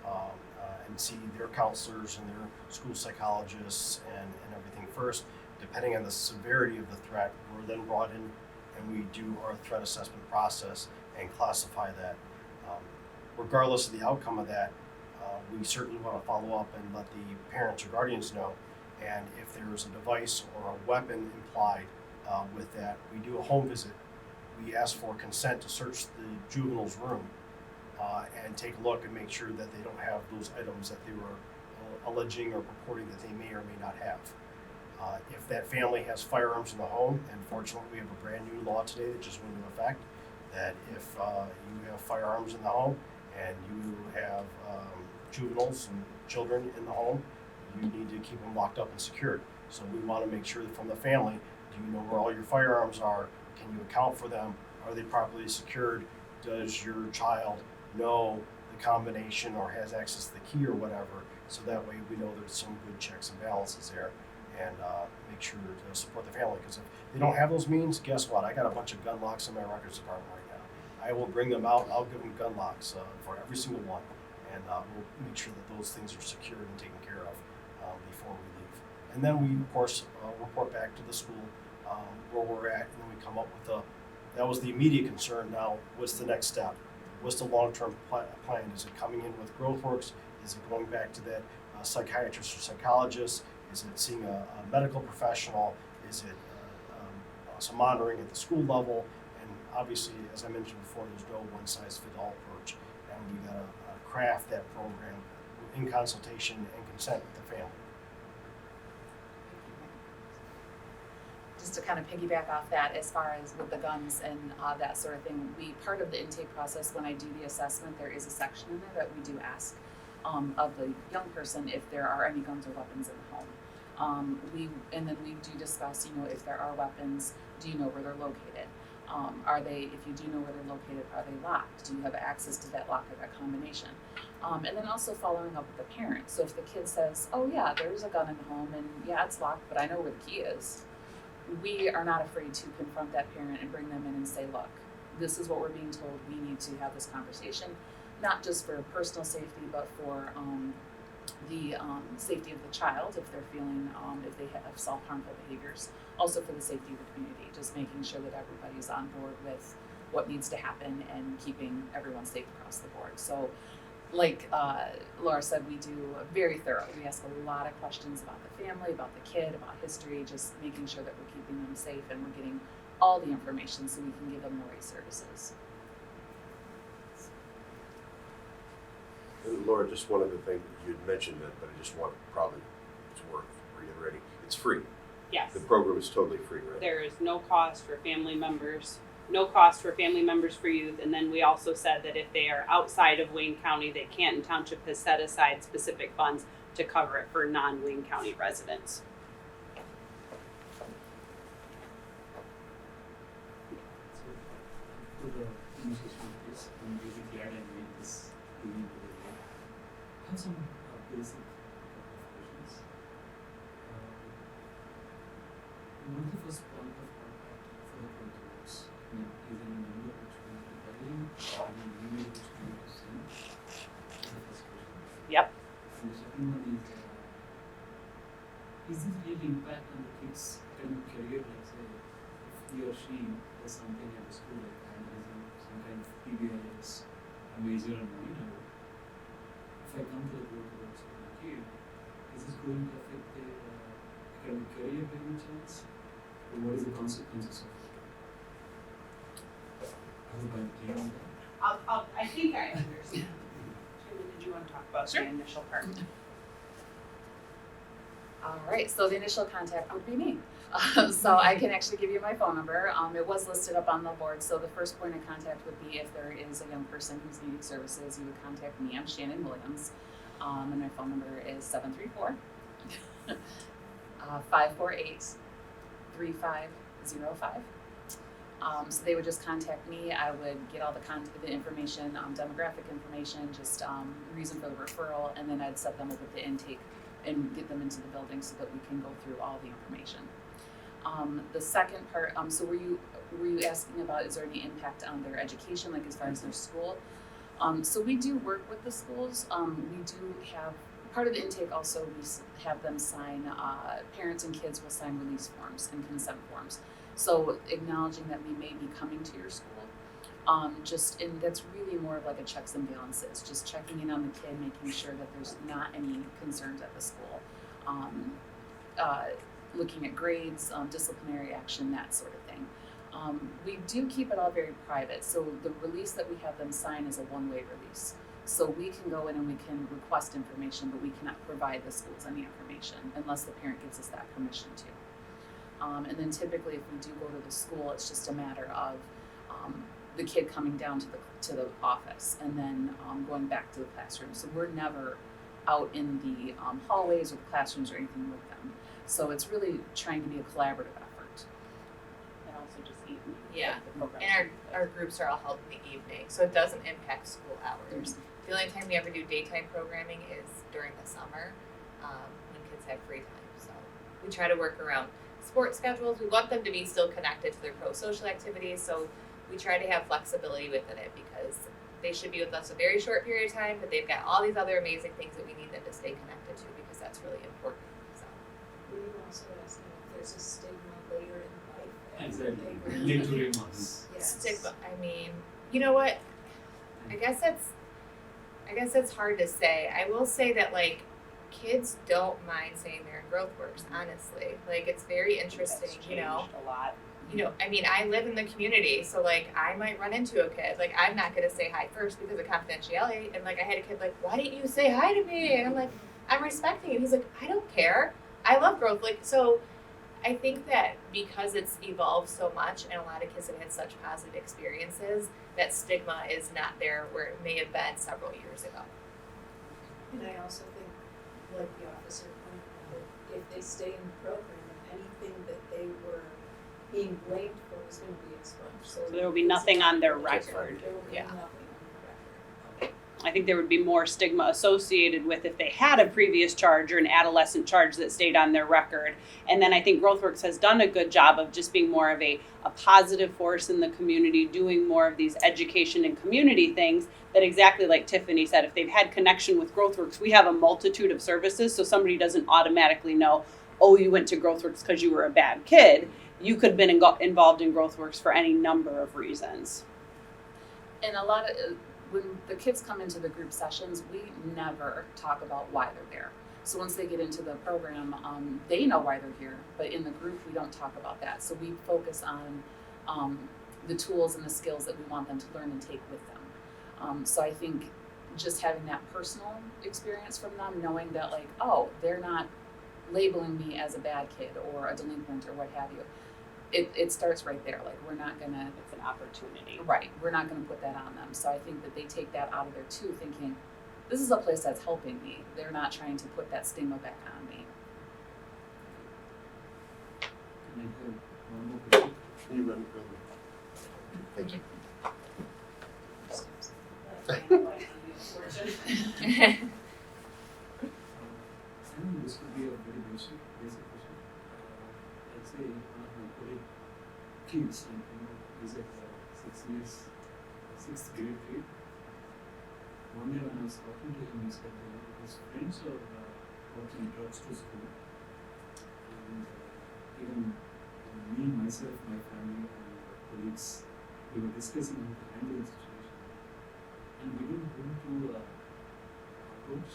and see their counselors and their school psychologists and everything first. Depending on the severity of the threat, we're then brought in and we do our threat assessment process and classify that. Regardless of the outcome of that, we certainly want to follow up and let the parents or guardians know. And if there is a device or a weapon implied with that, we do a home visit. We ask for consent to search the juvenile's room and take a look and make sure that they don't have those items that they were alleging or purporting that they may or may not have. If that family has firearms in the home, and fortunately we have a brand new law today that just went into effect, that if you have firearms in the home and you have juveniles and children in the home, you need to keep them locked up and secured. So we want to make sure that from the family, do you know where all your firearms are? Can you account for them? Are they properly secured? Does your child know the combination or has access to the key or whatever? So that way we know there's some good checks and balances there, and make sure to support the family. Because if they don't have those means, guess what? I got a bunch of gun locks in my records department right now. I will bring them out. I'll give them gun locks for every single one, and we'll make sure that those things are secured and taken care of before we leave. And then we, of course, report back to the school where we're at, and then we come up with that was the immediate concern. Now, what's the next step? What's the long-term plan? Is it coming in with GrowthWorks? Is it going back to that psychiatrist or psychologist? Is it seeing a medical professional? Is it some monitoring at the school level? And obviously, as I mentioned before, there's no one-size-fits-all approach, and we got to craft that program in consultation and consent with the family. Just to kind of piggyback off that, as far as with the guns and that sort of thing, part of the intake process, when I do the assessment, there is a section in there that we do ask of the young person if there are any guns or weapons in the home. And then we do discuss, if there are weapons, do you know where they're located? If you do know where they're located, are they locked? Do you have access to that lock or that combination? And then also following up with the parent. So if the kid says, oh yeah, there's a gun in the home and yeah, it's locked, but I know where the key is, we are not afraid to confront that parent and bring them in and say, look, this is what we're being told. We need to have this conversation, not just for personal safety, but for the safety of the child if they're feeling, if they have self-harmful behaviors, also for the safety of the community, just making sure that everybody's on board with what needs to happen and keeping everyone safe across the board. So like Laura said, we do very thorough. We ask a lot of questions about the family, about the kid, about history, just making sure that we're keeping them safe and we're getting all the information so we can give them the right services. And Laura, just one other thing, you had mentioned that, but I just want, probably it's worth reiterating. It's free. Yes. The program is totally free, right? There is no cost for family members, for youth, and then we also said that if they are outside of Wayne County, that Canton Township has set aside specific funds to cover it for non-Wayne County residents. So, for the initiation of this, I'm really glad I made this evening today. I have some basic questions. What is the first point of contact for the GrowthWorks? I mean, is there a number which we need to dial in, or an email which we need to send? That's the first question. Yep. And the second one is this really impact on the kids' academic career? Like, say, if he or she does something at the school, like vandalism, some kind of PBIS, a major or minor, if I come to the GrowthWorks with my kid, is this going to affect their academic career by any chance? Or what is the consequences of it? I hope I'm clear on that. I think I understand. Jimmy, did you want to talk about the initial part? All right, so the initial contact would be me. So I can actually give you my phone number. It was listed up on the board. So the first point of contact would be if there is a young person who's needing services, you would contact me. I'm Shannon Williams. And my phone number is 734 548 3505. So they would just contact me. I would get all the information, demographic information, just reason for the referral, and then I'd set them up with the intake and get them into the building so that we can go through all the information. The second part, so were you asking about is there any impact on their education, like as far as their school? So we do work with the schools. We do have part of the intake also we have them sign, parents and kids will sign release forms and consent forms. So acknowledging that we may be coming to your school, and that's really more of like a checks and balances, just checking in on the kid, making sure that there's not any concerns at the school. Looking at grades, disciplinary action, that sort of thing. We do keep it all very private, so the release that we have them sign is a one-way release. So we can go in and we can request information, but we cannot provide the schools any information unless the parent gives us that permission to. And then typically if we do go to the school, it's just a matter of the kid coming down to the office and then going back to the classroom. So we're never out in the hallways or the classrooms or anything with them. So it's really trying to be a collaborative effort. And also just evening. Yeah. the programs. And our groups are all held in the evening, so it doesn't impact school hours. The only time we ever do daytime programming is during the summer, when kids have free time. So we try to work around sports schedules. We want them to be still connected to their pro-social activities, so we try to have flexibility within it because they should be with us a very short period of time, but they've got all these other amazing things that we need them to stay connected to because that's really important. So Were you also asking if there's a stigma later in life? that Exactly. they were- Later months. Yes. stigma. I mean, you know what? I guess it's hard to say. I will say that like kids don't mind saying they're in GrowthWorks, honestly. Like it's very interesting, That's you know. changed a lot. I mean, I live in the community, so like I might run into a kid. Like I'm not gonna say hi first because of confidentiality. And like I had a kid like, why didn't you say hi to me? And I'm like, I'm respecting you. He's like, I don't care. I love growth. Like so I think that because it's evolved so much and a lot of kids have had such positive experiences, that stigma is not there where it may have been several years ago. And I also think, like the officer pointed out, if they stay in the program, anything that they were being blamed for was going to be expunged. So there will be nothing on their There will record. be Yeah. nothing on the record. I think there would be more stigma associated with if they had a previous charge or an adolescent charge that stayed on their record. And then I think GrowthWorks has done a good job of just being more of a positive force in the community, doing more of these education and community things that exactly like Tiffany said, if they've had connection with GrowthWorks, we have a multitude of services. So somebody doesn't automatically know, oh, you went to GrowthWorks because you were a bad kid. You could have been involved in GrowthWorks for any number of reasons. And a lot of, when the kids come into the group sessions, we never talk about why they're there. So once they get into the program, they know why they're here, but in the group, we don't talk about that. So we focus on the tools and the skills that we want them to learn and take with them. So I think just having that personal experience from them, knowing that like, oh, they're not labeling me as a bad kid or a delinquent or what have you. It starts right there. Like we're not gonna, It's an opportunity. right, we're not gonna put that on them. So I think that they take that out of there too, thinking, this is a place that's helping me. They're not trying to put that stigma back on me. Can I have one more question? You run. Thank you. I think this could be a very basic question. Let's say one of my colleague kids, and he's at 6th grade kid. One day when I was talking to him, he said his friends are walking drugs to school, and even me, myself, my family, and colleagues, we were discussing how to handle the situation, and we didn't know who to approach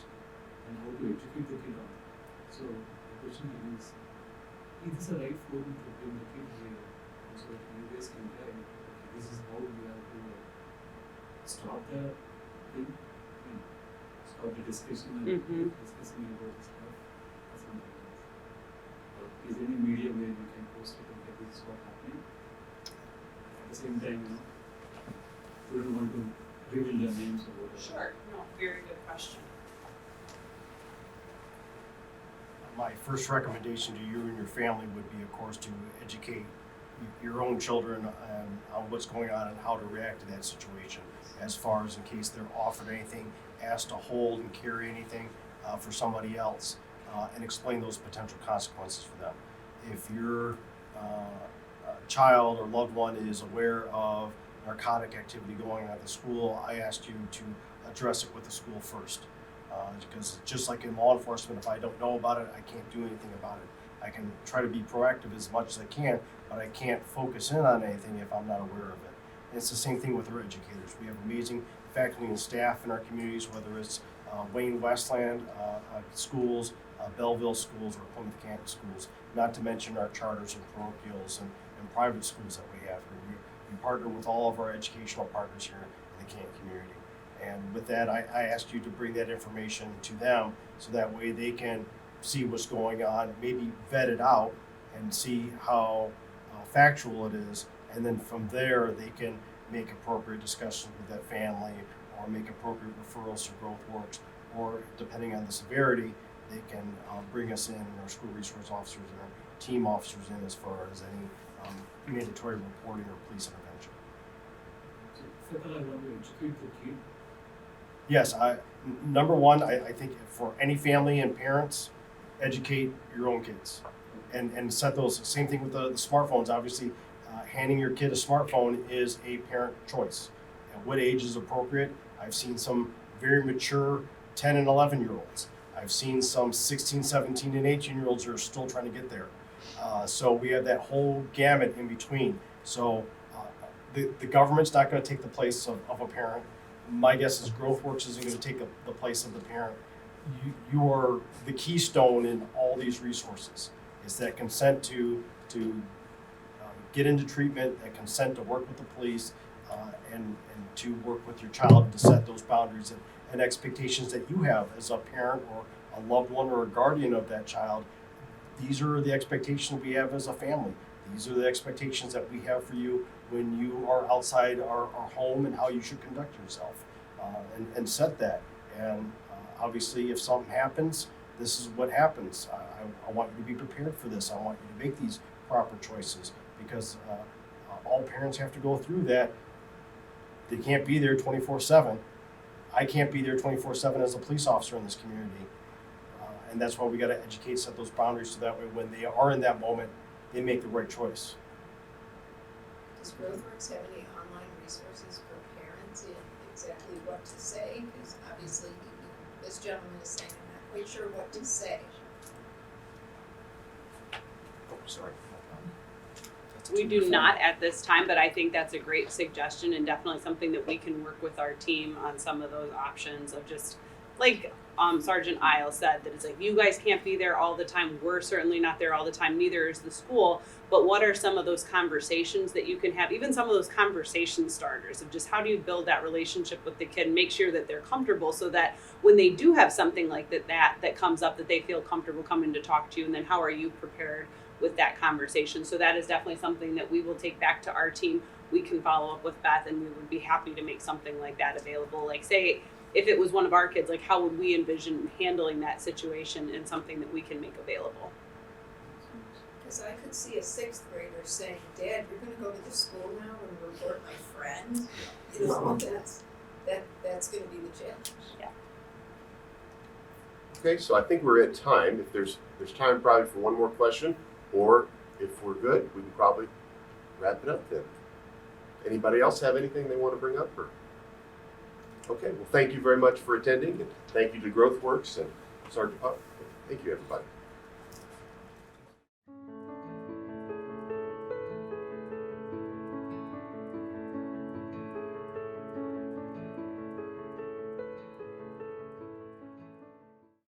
and how to educate the kid on it. So the question is this a right forum to bring the kid here so that you guys can guide, okay, this is how we have to stop the thing, stop the discussion and Mhm. discussing about the stuff or something like that. is there any media where we can post it, okay, this is what happening? At the same time, we don't want to reveal their names or whatever. Sure. No, very good question. My first recommendation to you and your family would be, of course, to educate your own children on what's going on and how to react to that situation, as far as in case they're offered anything, asked to hold and carry anything for somebody else, and explain those potential consequences for them. If your child or loved one is aware of narcotic activity going on at the school, I ask you to address it with the school first. Because just like in law enforcement, if I don't know about it, I can't do anything about it. I can try to be proactive as much as I can, but I can't focus in on anything if I'm not aware of it. And it's the same thing with our educators. We have amazing faculty and staff in our communities, whether it's Wayne Westland schools, Belleville schools, or Plymouth campus schools, not to mention our charters and parochials and private schools that we have here. We partner with all of our educational partners here in the Canton community. And with that, I asked you to bring that information to them so that way they can see what's going on, maybe vet it out and see how factual it is. And then from there, they can make appropriate discussions with that family or make appropriate referrals to GrowthWorks, or depending on the severity, they can bring us in, and our school resource officers and our team officers in, as far as any mandatory reporting or police intervention. So, if I want to educate the kid, Yes, number one, I think for any family and parents, educate your own kids, and set those. Same thing with the smartphones. Obviously, handing your kid a smartphone is a parent choice. At what age is appropriate? I've seen some very mature 10 and 11-year-olds. I've seen some 16, 17, and 18-year-olds who are still trying to get there. So we have that whole gamut in between. So the government's not going to take the place of a parent. My guess is GrowthWorks isn't going to take the place of the parent. You are the keystone in all these resources. It's that consent to get into treatment, that consent to work with the police, and to work with your child to set those boundaries and expectations that you have as a parent or a loved one or a guardian of that child. These are the expectations we have as a family. These are the expectations that we have for you when you are outside our home, and how you should conduct yourself, and set that. And obviously, if something happens, this is what happens. I want you to be prepared for this. I want you to make these proper choices, because all parents have to go through that. They can't be there 24/7. I can't be there 24/7 as a police officer in this community. And that's why we got to educate, set those boundaries, so that way when they are in that moment, they make the right choice. Does GrowthWorks have any online resources for parents in exactly what to say? Because obviously, this gentleman is saying, I'm not quite sure what to say. Oh, sorry. We do not at this time, but I think that's a great suggestion, and definitely something that we can work with our team on some of those options of just like Sergeant Isles said, that it's like, you guys can't be there all the time. We're certainly not there all the time. Neither is the school. But what are some of those conversations that you can have, even some of those conversation starters of just how do you build that relationship with the kid and make sure that they're comfortable, so that when they do have something like that comes up, that they feel comfortable coming to talk to you, and then how are you prepared with that conversation? So that is definitely something that we will take back to our team. We can follow up with Beth, and we would be happy to make something like that available. Like, say, if it was one of our kids, like how would we envision handling that situation, and something that we can make available? Because I could see a 6th grader saying, Dad, you're going to go to the school now and report my friend. You know, that's going to be the challenge. Okay, so I think we're at time. If there's time probably for one more question, or if we're good, we can probably wrap it up then. Anybody else have anything they want to bring up? Or? Okay, well, thank you very much for attending, and thank you to GrowthWorks and Sergeant Puck. Thank you, everybody.